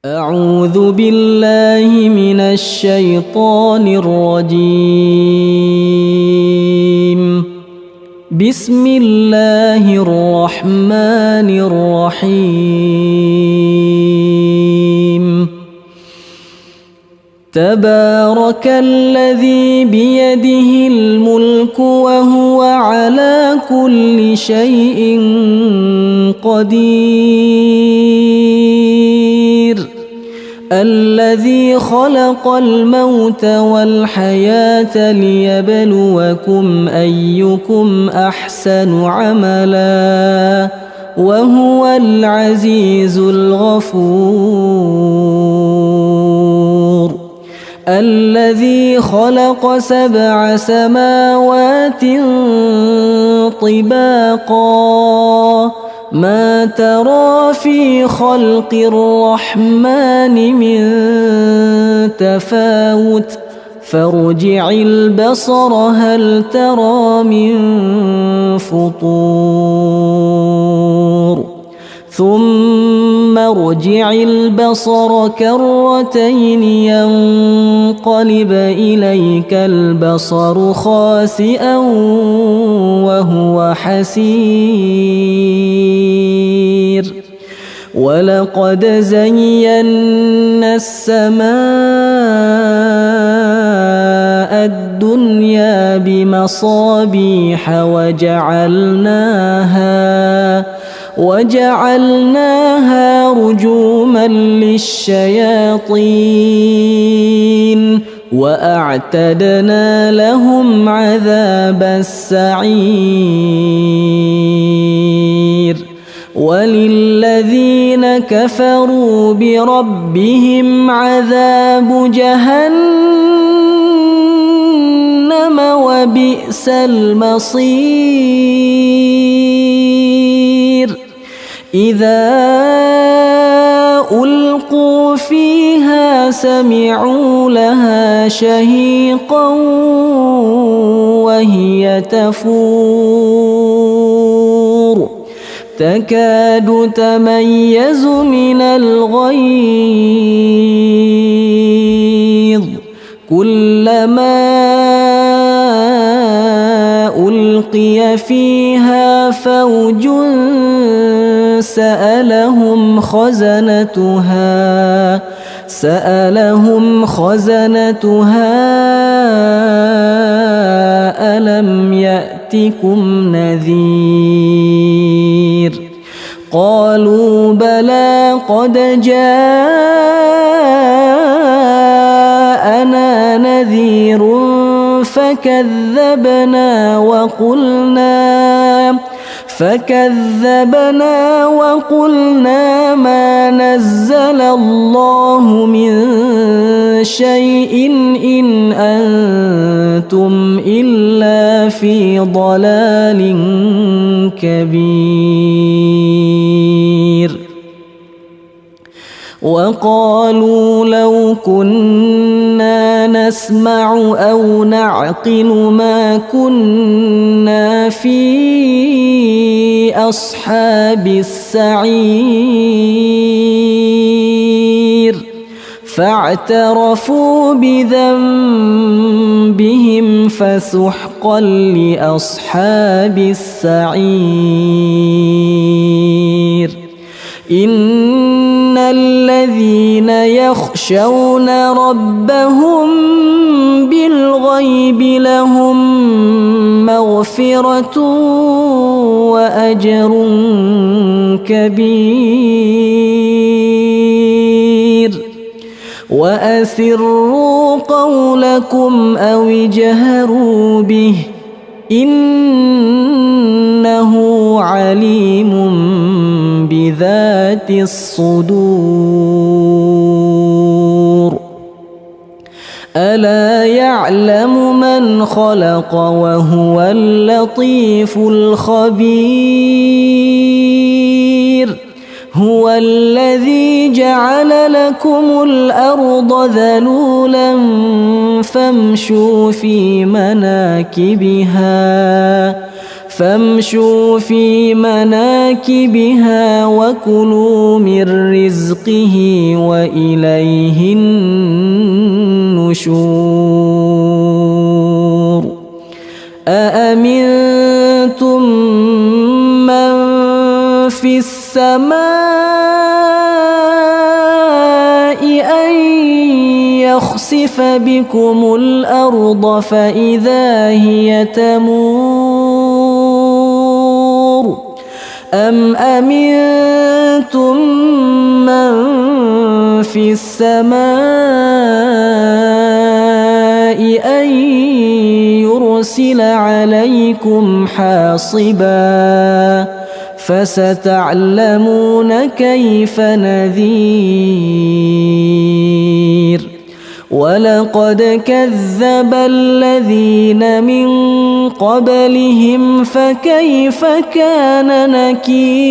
أعوذ بالله من الشيطان الرجيم. بسم الله الرحمن الرحيم. تبارك الذي بيده الملك وهو على كل شيء قدير. الذي خلق الموت والحياة ليبلوكم أيكم أحسن عملا وهو العزيز الغفور. الذي خلق 7 سماوات طباقا ما ترى في خلق الرحمن من تفاوت فارجع البصر هل ترى من فطور ثم ارجع البصر كرتين ينقلب إليك البصر خاسئا وهو حسير. ولقد زينا السماء الدنيا بمصابيح وجعلناها رجوما للشياطين وأعتدنا لهم عذاب السعير. وللذين كفروا بربهم عذاب جهنم وبئس المصير. إذا ألقوا فيها سمعوا لها شهيقا وهي تفور تكاد تميز من الغيظ كلما ألقي فيها فوج سألهم خزنتها ألم يأتكم نذير قالوا بلى قد جاءنا نذير فكذبنا وقلنا ما نزل الله من شيء إن أنتم إلا في ضلال كبير. وقالوا لو كنا نسمع أو نعقل ما كنا في أصحاب السعير فاعترفوا بذنبهم فسحقا لأصحاب السعير. إن الذين يخشون ربهم بالغيب لهم مغفرة وأجر كبير. وأسروا قولكم أو اجهروا به إنه عليم بذات الصدور. ألا يعلم من خلق وهو اللطيف الخبير. هو الذي جعل لكم الأرض ذلولا فامشوا في مناكبها فامشوا في مناكبها وكلوا من رزقه وإليه النشور أأمنتم من في السماء أن يخسف بكم الأرض فإذا هي تمور أم أمنتم من في السماء أن يرسل عليكم حاصبا فستعلمون كيف نذير ولقد كذب الذين من قبلهم فكيف كان نكير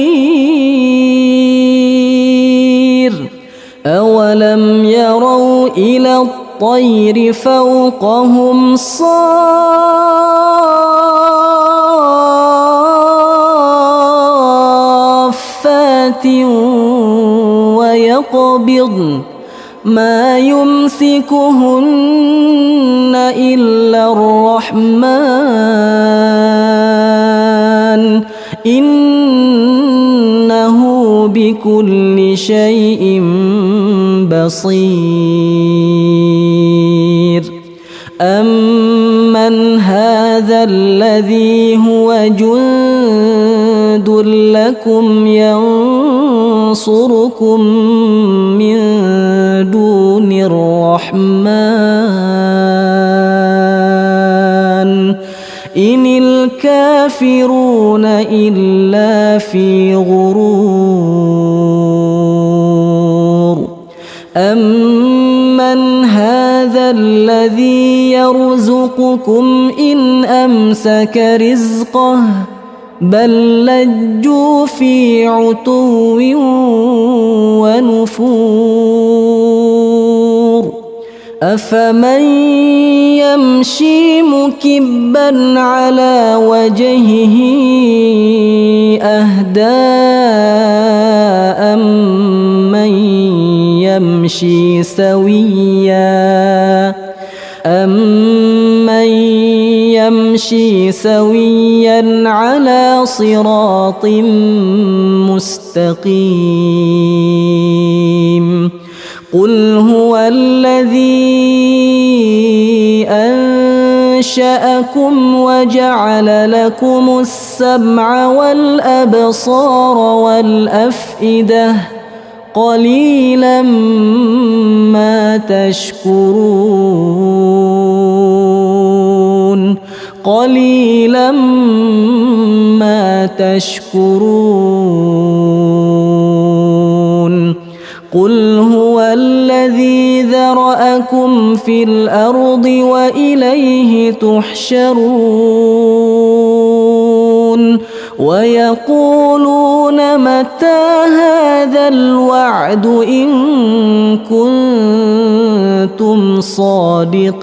أولم يروا إلى الطير فوقهم صافات ويقبضن ما يمسكهن إلا الرحمن إنه بكل شيء بصير أمن هذا الذي هو جند لكم ينصركم من دون الرحمن إن الكافرون إلا في غرور أمن هذا الذي يرزقكم إن أمسك رزقه بل لجوا في عتو ونفور أفمن يمشي مكبا على وجهه أهدى أمن يمشي سويا على صراط مستقيم قل هو الذي أنشأكم وجعل لكم السمع والأبصار والأفئدة قليلا ما تشكرون قل هو الذي ذرأكم في الأرض وإليه تحشرون ويقولون متى هذا الوعد إن كنتم صادقين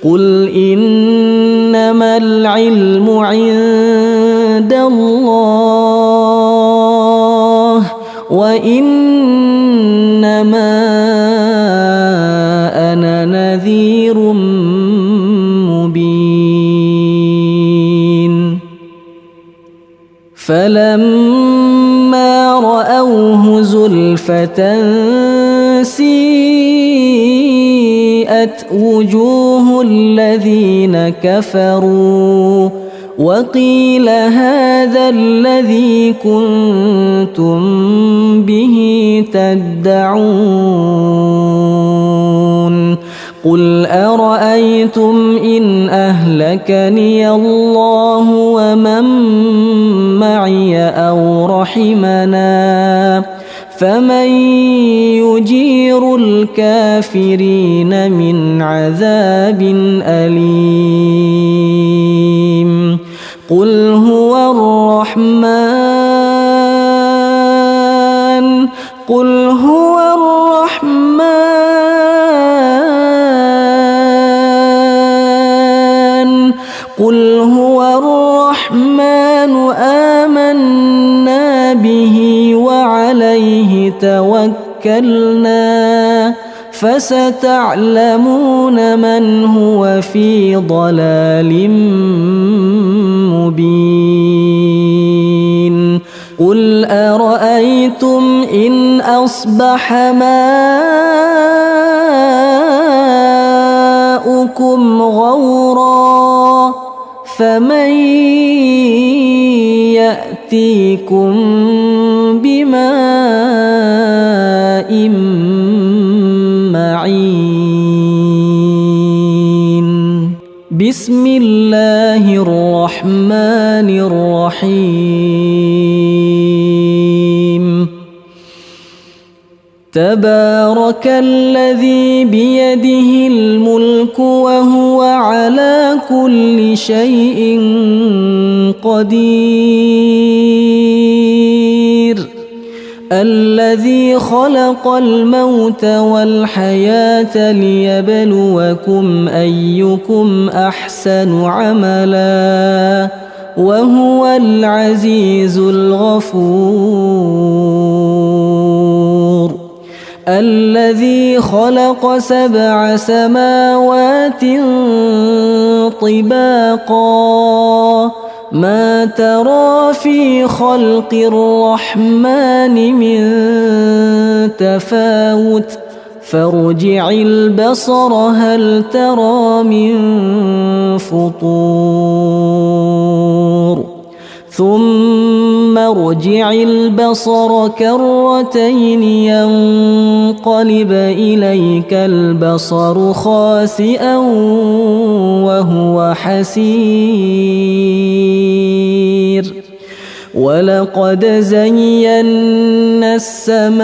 قل إنما العلم عند الله وإنما أنا نذير مبين فلما رأوه زلفة سيئت وجوه الذين كفروا وقيل هذا الذي كنتم به تدعون قل أرأيتم إن أهلكني الله ومن معي أو رحمنا فمن يجير الكافرين من عذاب أليم قل هو الرحمن عليه توكلنا فستعلمون من هو في ضلال مبين قل أرأيتم إن أصبح ماؤكم غورا فمن يأتيكم بماء معين بسم الله الرحمن الرحيم تبارك الذي بيده الملك وهو على كل شيء قدير الذي خلق الموت والحياة ليبلوكم أيكم أحسن عملا وهو العزيز الغفور الذي خلق 7 سماوات طباقا ما ترى في خلق الرحمن من تفاوت فارجع البصر هل ترى من فطور ثم ارجع البصر كرتين ينقلب إليك البصر خاسئا وهو حسير ولقد زينا السماء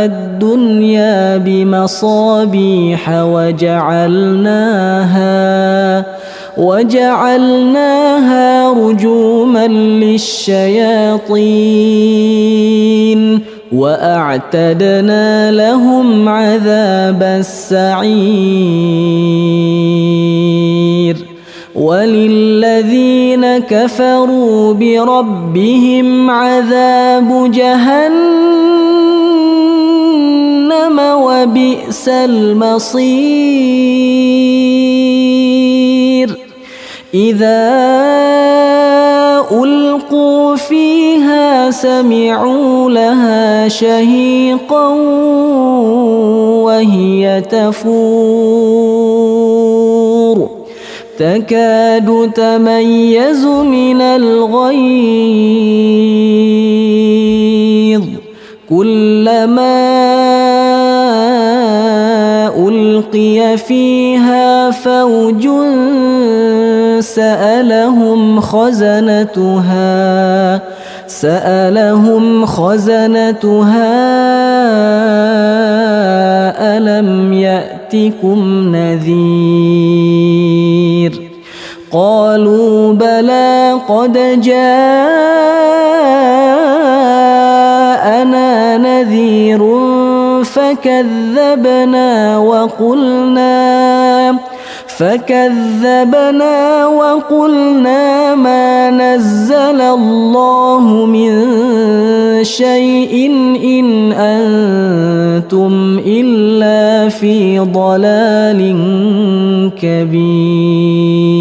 الدنيا بمصابيح وجعلناها رجوما للشياطين وأعتدنا لهم عذاب السعير وللذين كفروا بربهم عذاب جهنم وبئس المصير إذا ألقوا فيها سمعوا لها شهيقا وهي تفور تكاد تميز من الغيظ كلما ألقي فيها فوج سألهم خزنتها ألم يأتكم نذير قالوا بلى قد جاءنا نذير فكذبنا وقلنا ما نزل الله من شيء إن أنتم إلا في ضلال كبير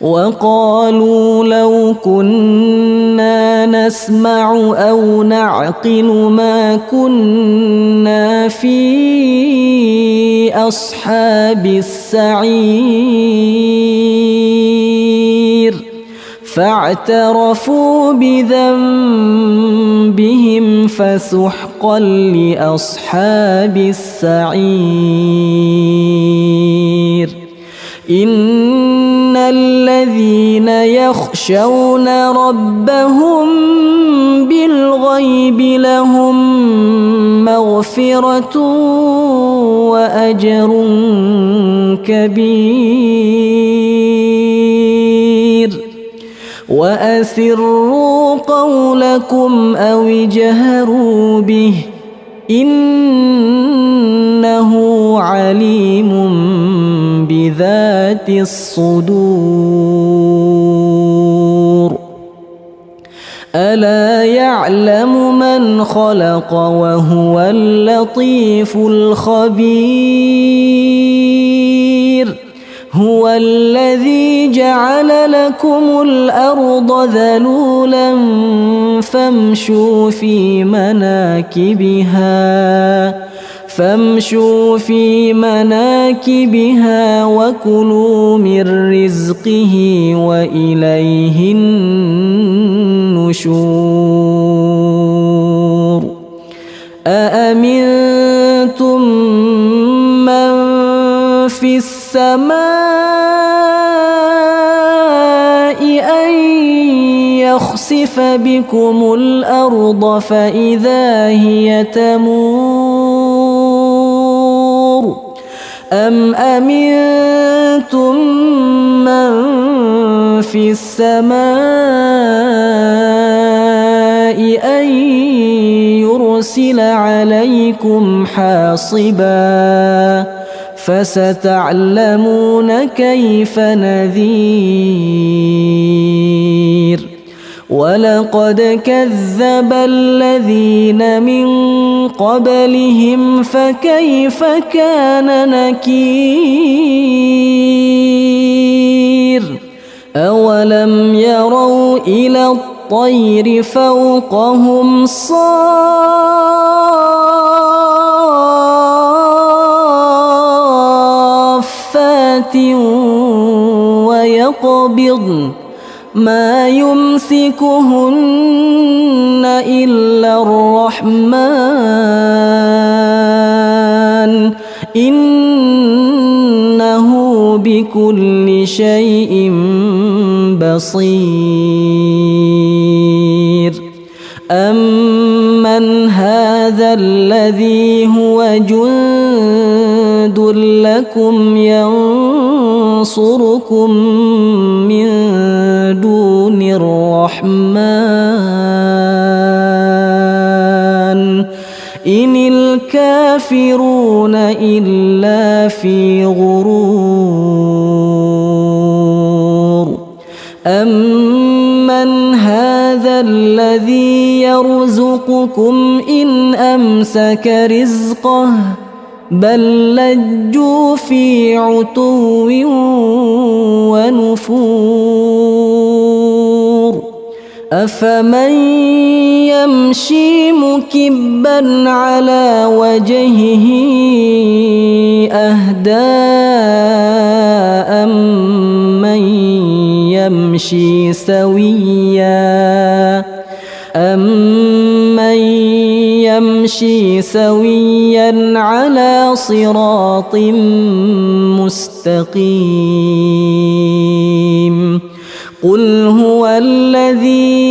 وقالوا لو كنا نسمع أو نعقل ما كنا في أصحاب السعير فاعترفوا بذنبهم فسحقا لأصحاب السعير إن الذين يخشون ربهم بالغيب لهم مغفرة وأجر كبير وأسروا قولكم أو اجهروا به إنه عليم بذات الصدور يعلم من خلق وهو اللطيف الخبير هو الذي جعل لكم الأرض ذلولا فامشوا في مناكبها وكلوا من رزقه وإليه النشور أأمنتم من في السماء أن يخسف بكم الأرض فإذا هي تمور أم أمنتم من في السماء أن يرسل عليكم حاصبا فستعلمون كيف نذير ولقد كذب الذين من قبلهم فكيف كان نكير أولم يروا إلى الطير فوقهم صافات ويقبضن ما يمسكهن إلا الرحمن إنه بكل شيء بصير أمن هذا الذي هو جند لكم ينصركم من دون الرحمن إن الكافرون إلا في غرور أمن هذا الذي يرزقكم إن أمسك رزقه بل لجوا في عتو ونفور أفمن يمشي مكبا على وجهه أهدى أمن يمشي سويا على صراط مستقيم قل هو الذي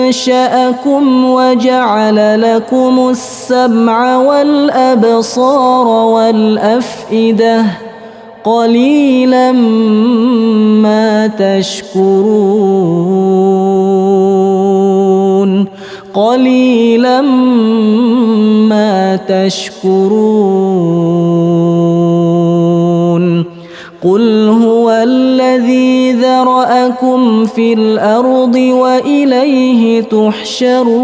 أنشأكم وجعل لكم السمع والأبصار والأفئدة قليلا ما تشكرون قل هو الذي ذرأكم في الأرض وإليه تحشرون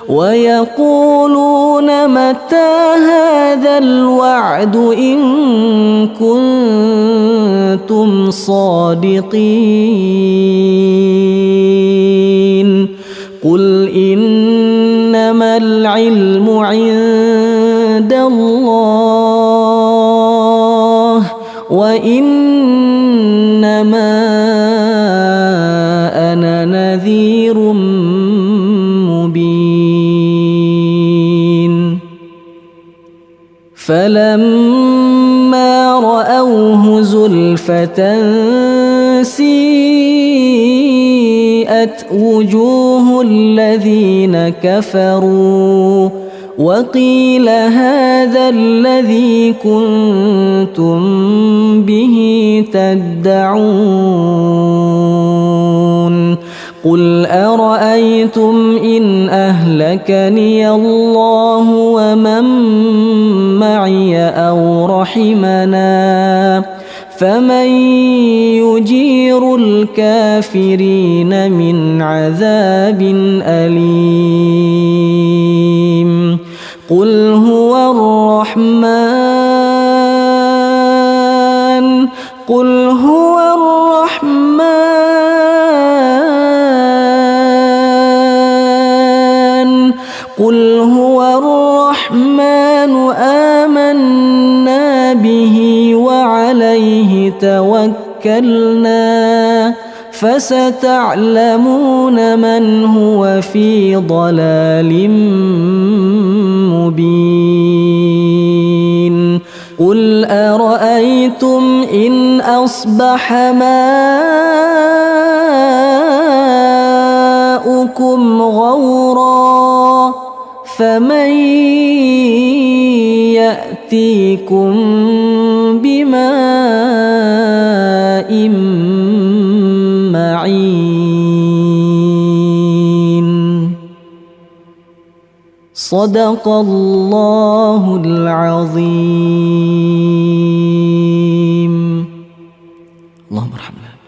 ويقولون متى هذا الوعد إن كنتم صادقين قل إنما العلم عند الله وإنما أنا نذير مبين فلما رأوه زلفة سيئت وجوه الذين كفروا وقيل هذا الذي كنتم به تدعون قل أرأيتم إن أهلكني الله ومن معي أو رحمنا فمن يجير الكافرين من عذاب أليم قل هو الرحمن قل هو الرحمن قل هو الرحمن آمنا به وعليه توكلنا فستعلمون من هو في ضلال مبين قل أرأيتم إن أصبح ماؤكم غورا فمن يأتيكم بماء معين صدق الله العظيم. اللهم ارحمنا.